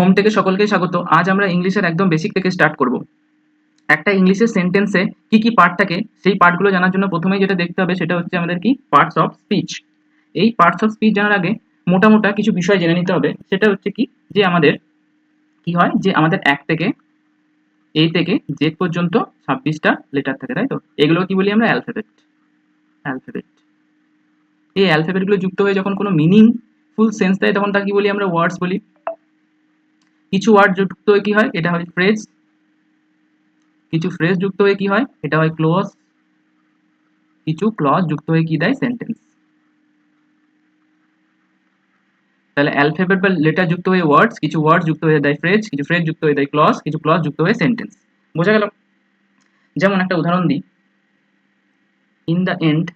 Home থেকে সকলকে স্বাগত। আজ আমরা ইংলিশের একদম বেসিক থেকে স্টার্ট করব। একটা ইংলিশের সেন্টেন্সে কি কি পার্ট থাকে সেই পার্টগুলো জানার জন্য প্রথমেই যেটা দেখতে হবে সেটা হচ্ছে আমাদের কি পার্টস অফ স্পিচ। এই পার্টস অফ স্পিচ জানার আগে মোটা কিছু বিষয় জেনে নিতে হবে। সেটা হচ্ছে কি যে আমাদের কি হয় যে আমাদের এক থেকে এ থেকে জেড পর্যন্ত 26টা লেটার থাকে, তাই তো? এগুলো কি বলি আমরা? অ্যালফাবেট। অ্যালফাবেট এই অ্যালফাবেটগুলো যুক্ত হয়ে যখন কোনো মিনিংফুল সেন্স দেয় তখন তাকে কি বলি আমরা? ওয়ার্ডস বলি। কিছু ওয়ার্ড যুক্ত হয়ে কি হয়? এটা হয় ফ্রেজ। কিছু ফ্রেজ যুক্ত হয়ে কি হয়? এটা হয় ক্লোজ। কিছু ক্লজ যুক্ত হয়ে কি দেয়? সেন্টেন্স। তাহলে অ্যালফাবেট বা লেটার যুক্ত হয়ে ওয়ার্ডস, কিছু ওয়ার্ড যুক্ত হয়ে দেয় ফ্রেজ, কিছু ফ্রেজ যুক্ত হয়ে দেয় ক্লজ, কিছু ক্লজ যুক্ত হয়ে সেন্টেন্স। বোঝা গেল? যেমন একটা উদাহরণ দিই, in the end,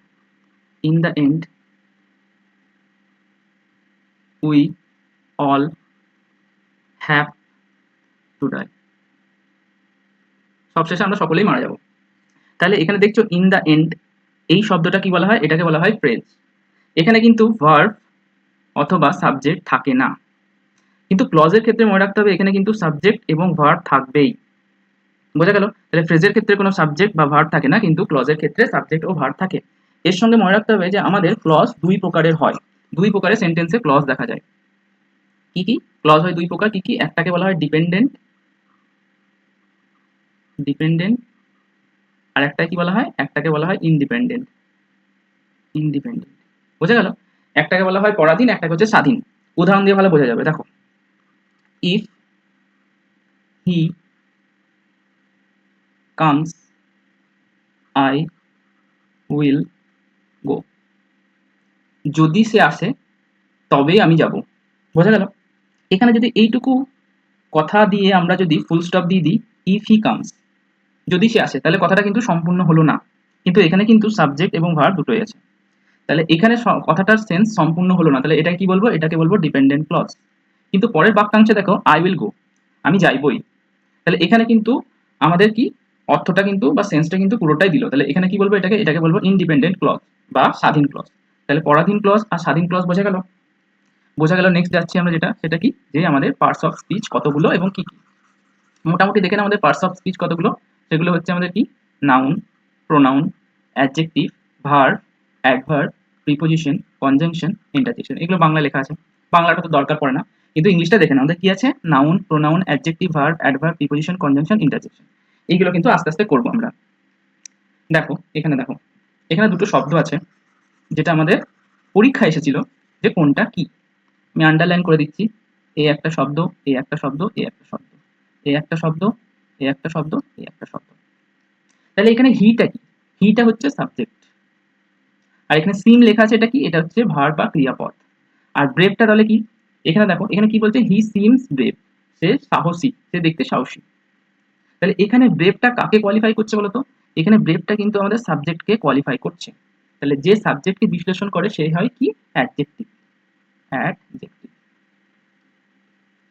in the end we all have to die. সবশেষে আমরা সকলেই মারা যাব। তাহলে এখানে দেখছো ইন দ্য এন্ড, এই শব্দটা কি বলা হয়? এটাকে বলা হয় ফ্রেজ। এখানে কিন্তু ভার্ব অথবা সাবজেক্ট থাকে না, কিন্তু ক্লজের ক্ষেত্রে মনে রাখতে হবে এখানে কিন্তু সাবজেক্ট এবং ভার্ব থাকবেই। বোঝা গেল? তাহলে ফ্রেজের ক্ষেত্রে কোনো সাবজেক্ট বা ভার্ব থাকে না, কিন্তু ক্লজের ক্ষেত্রে সাবজেক্ট ও ভার্ব থাকে। এর সঙ্গে মনে রাখতে হবে যে আমাদের ক্লজ দুই প্রকারের হয়। দুই প্রকারের সেন্টেন্সে ক্লজ দেখা যায়। কি কি ক্লজ হয়? দুই প্রকার। কি কি? একটাকে বলা হয় ডিপেন্ডেন্ট, ডিপেন্ডেন্ট। আর একটাকে কি বলা হয়? একটাকে বলা হয় ইন্ডিপেন্ডেন্ট, ইন্ডিপেন্ডেন্ট। বোঝা গেল? একটাকে বলা হয় পরাধীন, একটাকে হচ্ছে স্বাধীন। উদাহরণ দিয়ে ভালো বোঝা যাবে। দেখো, if he comes I will go. যদি সে আসে তবেই আমি যাব। বোঝা গেল? এখানে যদি এইটুকু কথা দিয়ে আমরা যদি ফুল স্টপ দিয়ে দিই, ইফ হি কামস, যদি সে আসে, তাহলে কথাটা কিন্তু সম্পূর্ণ হলো না। কিন্তু এখানে কিন্তু সাবজেক্ট এবং ভার্ব দুটোই আছে। তাহলে এখানে কথাটার সেন্স সম্পূর্ণ হলো না। তাহলে এটা কি বলবো? এটাকে বলবো ডিপেন্ডেন্ট ক্লজ। কিন্তু পরের বাক্যাংশে দেখো, আই উইল গো, আমি যাইবই। তাহলে এখানে কিন্তু আমাদের কি অর্থটা কিন্তু বা সেন্সটা কিন্তু পুরোটাই দিল। তাহলে এখানে কি বলবো? এটাকে বলবো ইন্ডিপেন্ডেন্ট ক্লজ বা স্বাধীন ক্লজ। তাহলে পরাধীন ক্লজ আর স্বাধীন ক্লজ বোঝা গেল? বোঝা গেল। নেক্সট যাচ্ছি আমরা, যেটা সেটা কি যে আমাদের পার্টস অফ স্পিচ কতগুলো এবং কি কি। মোটামুটি দেখে না আমাদের পার্টস অফ স্পিচ কতগুলো। সেগুলো হচ্ছে আমাদের কি? Noun, pronoun, adjective, verb, adverb, preposition, conjunction, interjection. এগুলো বাংলা লেখা আছে, বাংলাটা তো দরকার পড়ে না। কিন্তু ইংলিশটা দেখে না আমাদের কি আছে? Noun, pronoun, adjective, verb, adverb, preposition, conjunction, interjection. এইগুলো কিন্তু আস্তে আস্তে করবো আমরা। দেখো এখানে, দেখো এখানে দুটো শব্দ আছে যেটা আমাদের পরীক্ষা এসেছিল যে কোনটা কি। আমি আন্ডারলাইন করে দিচ্ছি। এ একটা শব্দ, এ একটা শব্দ, এ একটা শব্দ, এ একটা শব্দ, এ একটা শব্দ, এ একটা শব্দ। তাহলে এখানে হিটা কি? হিটা হচ্ছে সাবজেক্ট। আর এখানে সিম লেখা আছে, এটা কি? এটা হচ্ছে ভার্ব বা ক্রিয়াপদ। আর ব্রেভটা তাহলে কি? এখানে দেখো, এখানে কি বলছে? হি সিমস ব্রেভ, সে সাহসী, সে দেখতে সাহসী। তাহলে এখানে ব্রেভটা কাকে কোয়ালিফাই করছে বলতো? এখানে ব্রেভটা কিন্তু আমাদের সাবজেক্টকে কোয়ালিফাই করছে। তাহলে যে সাবজেক্টকে বিশ্লেষণ করে সে হয় কি? Adjective, adjective.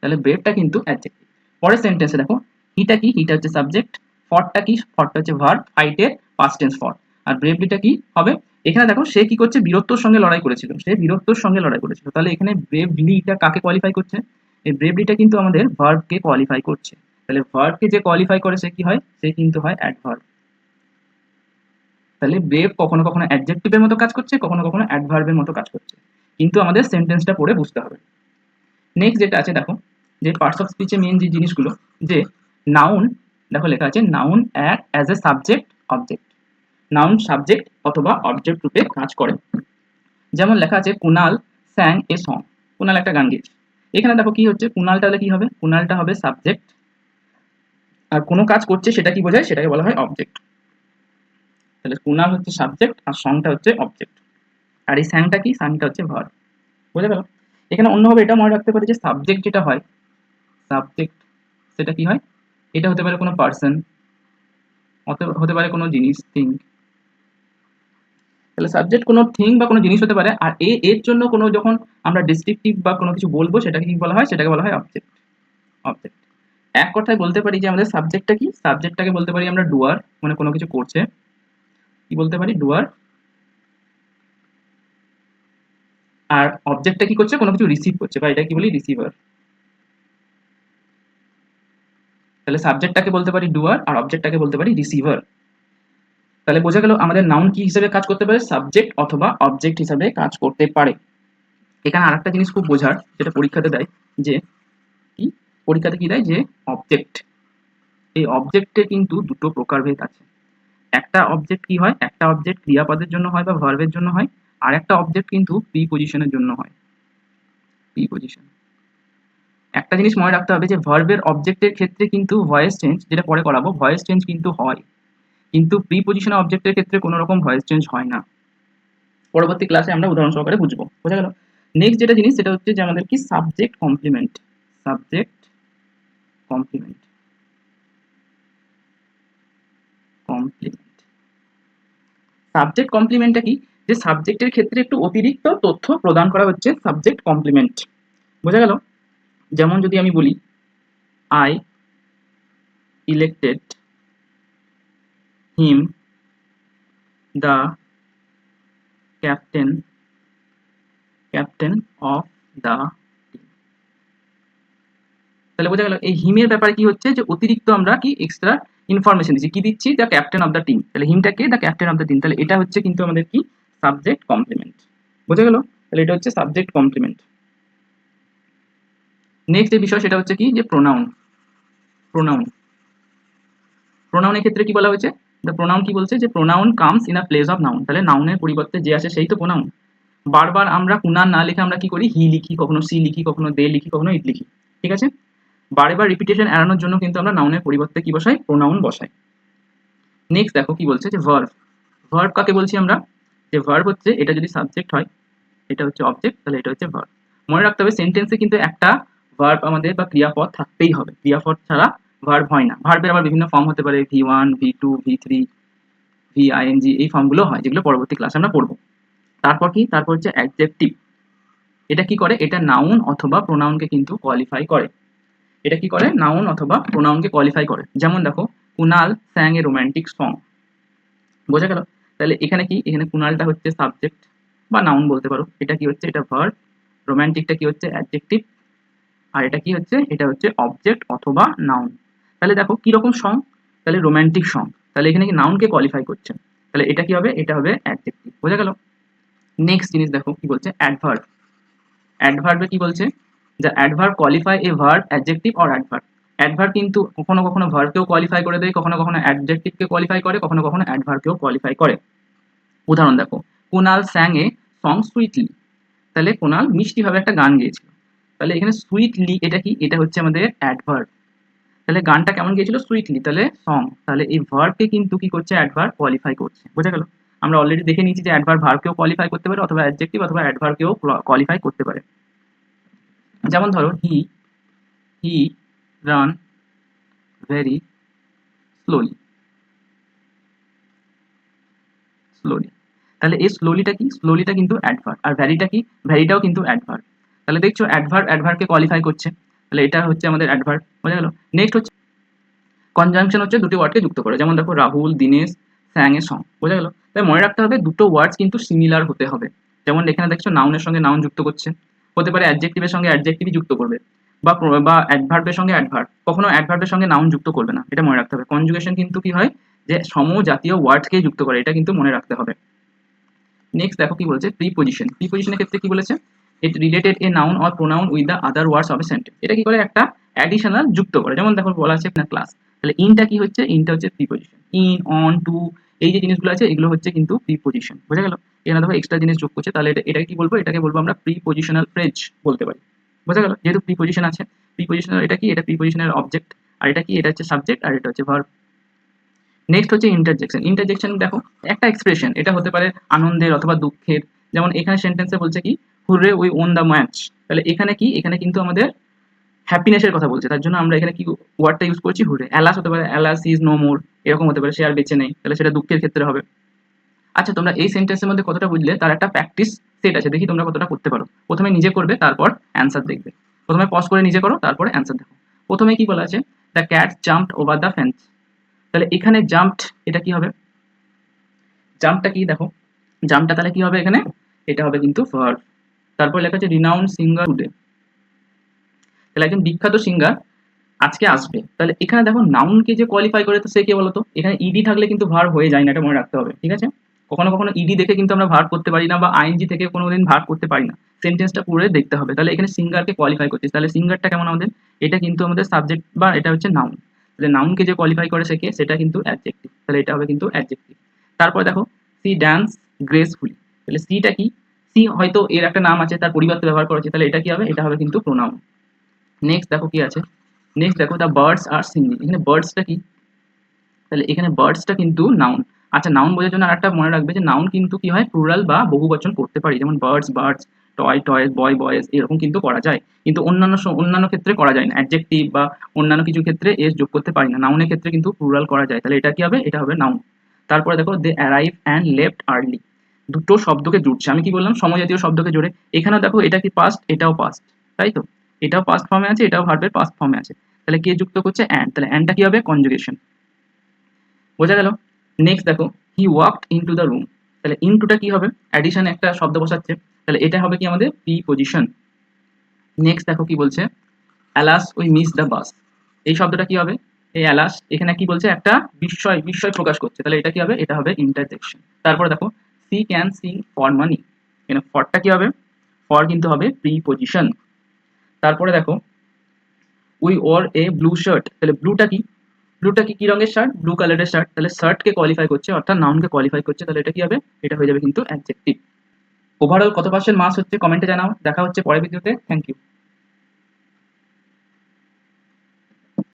তাহলে ব্রেভটা কিন্তু অ্যাডজেক্টিভ। পরের সেন্টেন্সে দেখো, হিটা কি? হিটা হচ্ছে সাবজেক্ট। ফরটা কি? ফরটা হচ্ছে ভার্ব, ফাইটের পাস্ট টেন্স ফর। আর ব্রেভলিটা কি হবে? এখানে দেখো সে কি করছে? বীরত্বর সঙ্গে লড়াই করেছিল, সে বীরত্বর সঙ্গে লড়াই করেছিল। তাহলে এখানে ব্রেভলিটা কাকে কোয়ালিফাই করছে? এই ব্রেভলিটা কিন্তু আমাদের ভার্বকে কোয়ালিফাই করছে। তাহলে ভার্বকে যে কোয়ালিফাই করে সে কি হয়? সে কিন্তু হয় অ্যাডভার্ব। তাহলে ব্রেভ কখনো কখনো অ্যাডজেক্টিভের মতো কাজ করছে, কখনো কখনো অ্যাডভার্বের মতো কাজ করছে। কিন্তু আমাদের সেন্টেন্সটা পড়ে বুঝতে হবে। নেক্সট যেটা আছে দেখো, যে পার্টস অফ স্পিচে মেন যে জিনিসগুলো, যে নাউন, দেখো লেখা আছে noun act as a subject object. Noun subject অথবা অবজেক্ট রূপে কাজ করে। যেমন লেখা আছে কুনাল স্যাং এ সং, কুনাল একটা গান গেয়েছে। এখানে দেখো কি হচ্ছে? কুনালটা হলে কি হবে? কুনালটা হবে সাবজেক্ট। আর কোনো কাজ করছে সেটা কি বোঝায়? সেটাকে বলা হয় অবজেক্ট। তাহলে কুনাল হচ্ছে সাবজেক্ট আর সংটা হচ্ছে অবজেক্ট। আর এই স্যাংটা কি? স্যাংটা হচ্ছে ভার্ব। বুঝে গেল? এখানে অন্যভাবে এটা মনে রাখতে পারি যে সাবজেক্ট যেটা হয়, সাবজেক্ট সেটা কি হয়? এটা হতে পারে কোনো পার্সন, হতে পারে কোনো জিনিস, থিং। তাহলে সাবজেক্ট কোনো থিং বা কোনো জিনিস হতে পারে। আর এর জন্য কোনো যখন আমরা ডেসক্রিপটিভ বা কোনো কিছু বলবো সেটাকে কি বলা হয়? সেটাকে বলা হয় অবজেক্ট, অবজেক্ট। এক কথায় বলতে পারি যে আমাদের সাবজেক্টটা কি? সাবজেক্টটাকে বলতে পারি আমরা ডুয়ার, মানে কোনো কিছু করছে। কি বলতে পারি? ডুয়ার। আর অবজেক্টটা কি করছে? কোনো কিছু রিসিভ করছে, বা এটা কি বলি? রিসিভার। তাহলে সাবজেক্টটাকে বলতে পারি ডুয়ার আর অবজেক্টটাকে বলতে পারি রিসিভার। তাহলে বোঝা গেল আমাদের নাউন কি হিসেবে কাজ করতে পারে, সাবজেক্ট অথবা অবজেক্ট হিসেবে কাজ করতে পারে। এখানে আরেকটা জিনিস খুব বোঝার, যেটা পরীক্ষাতে দেয়, যে কি পরীক্ষাতে কি দেয়, যে অবজেক্ট, এই অবজেক্টের কিন্তু দুটো প্রকারভেদ আছে। একটা অবজেক্ট কি হয়, একটা অবজেক্ট ক্রিয়াপদের জন্য হয় বা ভার্বের জন্য হয়, আর একটা অবজেক্ট কিন্তু প্রিপজিশনের জন্য হয়। প্রিপজিশন, একটা জিনিস মনে রাখতে হবে যে ভার্বের অবজেক্টের ক্ষেত্রে কিন্তু ভয়েস চেঞ্জ, যেটা পরে করাবো, ভয়েস চেঞ্জ কিন্তু হয়, কিন্তু প্রিপজিশন অবজেক্টের ক্ষেত্রে কোনো রকম ভয়েস চেঞ্জ হয় না। পরবর্তী ক্লাসে আমরা উদাহরণ সহকারে বুঝবো। বোঝা গেল? নেক্সট যেটা জিনিস সেটা হচ্ছে যে আমাদের কি subject complement. Subject complement, complement, subject কমপ্লিমেন্টটা কি, যে সাবজেক্টের ক্ষেত্রে একটু অতিরিক্ত তথ্য প্রদান করা হচ্ছে সাবজেক্ট কমপ্লিমেন্ট। বোঝা গেল? যেমন যদি আমি বলি I elected him the captain, captain of the team. তাহলে বোঝা গেল এই হিমের ব্যাপারে কি হচ্ছে, যে অতিরিক্ত আমরা কি এক্সট্রা ইনফরমেশন দিচ্ছি, কি দিচ্ছি, the captain of the team. তাহলে হিমটাকে the captain of the team, তাহলে এটা হচ্ছে কিন্তু আমাদের কি সাবজেক্ট কমপ্লিমেন্ট। বোঝা গেল? তাহলে এটা হচ্ছে সাবজেক্ট কমপ্লিমেন্ট। নেক্সট যে বিষয় সেটা হচ্ছে কি, যে প্রোনাউন। প্রোনাউন, প্রোনাউনের ক্ষেত্রে কি বলা হয়েছে, দ্য প্রোনাউন কি বলছে, যে pronoun comes in a place of noun. তাহলে নাউনের পরিবর্তে যে আসে সেই তো প্রোনাউন। বারবার আমরা কুনান না লিখে আমরা কি করি, হি লিখি, কখনো সি লিখি, কখনো দে লিখি, কখনো ইট লিখি। ঠিক আছে? বারবার রিপিটেশন এড়ানোর জন্য কিন্তু আমরা নাউনের পরিবর্তে কি বসাই, প্রোনাউন বসাই। নেক্সট দেখো কি বলছে, যে ভার্ব। ভার্ব কাকে বলছি আমরা, যে ভার্ব হচ্ছে, এটা যদি সাবজেক্ট হয়, এটা হচ্ছে অবজেক্ট, তাহলে এটা হচ্ছে ভার্ব। মনে রাখতে হবে সেন্টেন্সে কিন্তু একটা ভার্ব আমাদের বা ক্রিয়াপদ থাকতেই হবে, ক্রিয়াপদ ছাড়া ভার্ব হয় না। ভার্বের আবার বিভিন্ন ফর্ম হতে পারে, V1, V2, V3, VING, এই ফর্মগুলো হয়, যেগুলো পরবর্তী ক্লাসে আমরা পড়বো। তারপর কি, তারপর হচ্ছে অ্যাডজেক্টিভ। এটা কি করে, এটা নাউন অথবা প্রোনাউনকে কিন্তু কোয়ালিফাই করে। এটা কি করে, নাউন অথবা প্রোনাউনকে কোয়ালিফাই করে। যেমন দেখো, কুনাল স্যাং এ রোমান্টিক সং। বোঝা গেল? তাহলে এখানে কি, এখানে কুনালটা হচ্ছে সাবজেক্ট বা নাউন বলতে পারো, এটা কি হচ্ছে, এটা ভার্ব, রোমান্টিকটা কি হচ্ছে অ্যাডজেক্টিভ, আর এটা কি হচ্ছে, এটা হচ্ছে অবজেক্ট অথবা নাউন। তাহলে দেখো কি রকম সং, তাহলে রোমান্টিক সং, তাহলে এখানে কি নাউনকে কোয়ালিফাই করছে, তাহলে এটা কি হবে, এটা হবে অ্যাডজেক্টিভ। বোঝা গেল? নেক্সট জিনিস দেখো কি বলছে, অ্যাডভার্ব। অ্যাডভার্বে কি বলছে, the adverb qualify A verb, adjective or adverb. Adverb কিন্তু কখনো কখনো ভার্বকেও কোয়ালিফাই করে দেয়, কখনো কখনো অ্যাডজেক্টিভকে কোয়ালিফাই করে, কখনো কখনো অ্যাডভার্বকেও কোয়ালিফাই করে। উদাহরণ দেখো, কুনাল স্যাং এ সং সুইটলি। তাহলে কুনাল মিষ্টিভাবে একটা গান গেয়েছিল। তাহলে এখানে সুইটলি এটা কি, এটা হচ্ছে আমাদের অ্যাডভার্ব। তাহলে গানটা কেমন গেয়েছিল, সুইটলি, তাহলে সং। তাহলে এই ভার্বকে কিন্তু কি করছে, অ্যাডভার্ব কোয়ালিফাই করছে। বোঝা গেল? আমরা অলরেডি দেখে নিয়েছি যে অ্যাডভার্ব ভার্বকেও কোয়ালিফাই করতে পারে, অথবা অ্যাডজেক্টিভ অথবা অ্যাডভার্বকেও কোয়ালিফাই করতে পারে। যেমন ধরো, he ran very slowly, slowly. তাহলে এই স্লোলিটা কি, স্লোলিটা কিন্তু অ্যাডভার্ব, আর ভ্যারিটা কি, ভ্যারিটাও কিন্তু অ্যাডভার্ব। তাহলে দেখছো অ্যাডভার্ব অ্যাডভার্বকে কোয়ালিফাই করছে, তাহলে এটা হচ্ছে আমাদের অ্যাডভার্ব। বোঝা গেল? নেক্সট হচ্ছে কনজাংশন, হচ্ছে দুটি ওয়ার্ডকে যুক্ত করে। যেমন দেখো, রাহুল দিনেশ স্যাং এ সং। বোঝা গেল? তাই মনে রাখতে হবে দুটো ওয়ার্ডস কিন্তু সিমিলার হতে হবে। যেমন এখানে দেখছো নাউনের সঙ্গে নাউন যুক্ত করছে, হতে পারে অ্যাডজেক্টিভের সঙ্গে অ্যাডজেক্টিভই যুক্ত করবে, বা অ্যাডভার্বের সঙ্গে অ্যাডভার্ব, কখনো অ্যাডভার্বের সঙ্গে নাউন যুক্ত করবে না। এটা মনে রাখতে হবে। কনজুগেশন কিন্তু কি হয়, যে সমজাতীয় ওয়ার্ডসকে যুক্ত করে, এটা কিন্তু মনে রাখতে হবে। নেক্সট দেখো কি বলছে, প্রিপজিশন। প্রিপজিশনের ক্ষেত্রে কি বলেছে, it related a noun or pronoun with the other words of a sentence. এটা কি করে, একটা অ্যাডিশনাল যুক্ত করে। যেমন দেখো বলা আছে না ক্লাস, তাহলে ইনটা কি হচ্ছে, ইনটা হচ্ছে প্রিপজিশন। ইন, অন, টু, এই যে জিনিসগুলো আছে এগুলো হচ্ছে কিন্তু প্রিপজিশন। বোঝা গেল? এখানে দেখো এক্সট্রা জিনিস যোগ করছে, তাহলে এটাকে কি বলবো, এটাকে বলবো আমরা প্রিপজিশনাল ফ্রেজ বলতে পারি। বোঝা গেল? যেহেতু প্রিপজিশন আছে, প্রিপজিশনাল এটা কি, এটা প্রিপজিশনের অবজেক্ট, আর এটা কি, এটা হচ্ছে সাবজেক্ট, আর এটা হচ্ছে ভার্ব। নেক্সট হচ্ছে ইন্টারজেকশন। ইন্টারজেকশন দেখো একটা এক্সপ্রেশন, এটা হতে পারে আনন্দের অথবা দুঃখের। যেমন এখানে সেন্টেন্সে বলছে কি, hurray we won the match. তাহলে এখানে কি, এখানে কিন্তু আমাদের হ্যাপিনেসের কথা বলছে, তার জন্য আমরা এখানে কি ওয়ার্ডটা ইউজ করছি, হুররে। অ্যালাস হতে পারে, অ্যালাস ইজ নো মোর, এরকম হতে পারে, সে আর বেঁচে নেই, তাহলে সেটা দুঃখের ক্ষেত্রে হবে। আচ্ছা, তোমরা এই সেন্টেন্সের মধ্যে কতটা বুঝলে, তার একটা প্র্যাকটিস সেট আছে, দেখি তোমরা কতটা করতে পারো। প্রথমে নিজে করবে, তারপর অ্যান্সার দেখবে। প্রথমে পজ করে নিজে করো, তারপরে অ্যান্সার দেখো। প্রথমে কি বলা আছে, the cat jumped over the fence. তাহলে এখানে জাম্পড, এটা কি হবে, জাম্পটা কি দেখো, জাম্পটা তাহলে কি হবে এখানে, এটা হবে কিন্তু ভার্ব। তারপর লেখা আছে রিনাউন্ড সিঙ্গার টুডে। তাহলে একজন বিখ্যাত সিঙ্গার আজকে আসবে। তাহলে এখানে দেখো নাউনকে যে কোয়ালিফাই করে তো সে কে বলতো? এখানে ইডি থাকলে কিন্তু ভার্ব হয়ে যায় না, এটা মনে রাখতে হবে, ঠিক আছে? কখনো কখনো ইডি দেখে কিন্তু আমরা ভার্ব করতে পারি না, বা আইএনজি থেকে কোনোদিন ভার্ব করতে পারি না। সেন্টেন্সটা পুরো দেখতে হবে। তাহলে এখানে সিঙ্গারকে কোয়ালিফাই করছিস, তাহলে সিঙ্গারটা কেমন আমাদের? এটা কিন্তু আমাদের সাবজেক্ট বা এটা হচ্ছে নাউন। তাহলে নাউনকে যে কোয়ালিফাই করে সে কে? সেটা কিন্তু অ্যাডজেক্টিভ। তাহলে এটা হবে কিন্তু অ্যাডজেক্টিভ। তারপর দেখো সি ড্যান্স গ্রেসফুলি। তাহলে সিটা কি? সি হয়তো এর একটা নাম আছে, তার পরিবর্তে ব্যবহার করেছে, তাহলে এটা কি হবে? এটা হবে কিন্তু প্রোনাউন। নেক্সট দেখো কি আছে, নেক্সট দেখো দ্য বার্ডস আর সিঙ্গিং। এখানে বার্ডসটা কি? তাহলে এখানে বার্ডসটা কিন্তু নাউন। আচ্ছা, নাউন বোঝার জন্য আরেকটা মনে রাখবে যে নাউন কিন্তু কি হয়, প্লুরাল বা বহুবচন করতে পারি, যেমন বার্ডস বার্ডস, টয় টয়েস, বয় বয়েজ, এরকম কিন্তু করা যায়। কিন্তু অন্যান্য ক্ষেত্রে করা যায় না, অ্যাডজেক্টিভ বা অন্যান্য কিছু ক্ষেত্রে এস যোগ করতে পারি না। নাউনের ক্ষেত্রে কিন্তু প্লুরাল করা যায়। তাহলে এটা কি হবে? এটা হবে নাউন। তারপরে দেখো they arrive and left early. দুটো শব্দকে জুড়ছে, আমি কি বললাম? সমজাতীয় শব্দকে জোড়ে। এখানেও দেখো এটা কি পাস্ট, এটাও পাস্ট, তাই তো? এটাও পাস্ট ফর্মে আছে, এটাও ভার্বের পাস্ট ফর্মে আছে। তাহলে কে যুক্ত করছে? অ্যান্ড। তাহলে অ্যান্ডটা কি হবে? কনজুগেশন। বোঝা গেল? নেক্সট দেখো হি ওয়াকড ইনটু দ্য রুম। তাহলে ইনটুটা কি হবে? অ্যাডিশন একটা শব্দ বসাচ্ছে, তাহলে এটা হবে কি আমাদের প্রিপজিশন। নেক্সট দেখো কি বলছে, alas we miss the bus. এই শব্দটা কি হবে? এই অ্যালাস এখানে কি বলছে? একটা বিস্ময় বিস্ময় প্রকাশ করছে, তাহলে এটা কি হবে? এটা হবে ইন্টারজেকশন। তারপরে দেখো she can sing for money. এখানে ফরটা কি হবে? ফর কিন্তু হবে প্রিপজিশন। তারপরে দেখো we or A blue shirt. তাহলে ব্লুটা কি? ব্লুটা কি রঙের শার্ট? ব্লু কালারের শার্ট। তাহলে শার্টকে কোয়ালিফাই করছে, অর্থাৎ নাউনকে কোয়ালিফাই করছে, তাহলে এটা কি হবে? এটা হয়ে যাবে কিন্তু অ্যাডজেক্টিভ। ওভারঅল কত পার্সেন্ট মার্কস হচ্ছে কমেন্টে জানাও। দেখা হচ্ছে পরের ভিডিওতে। Thank you.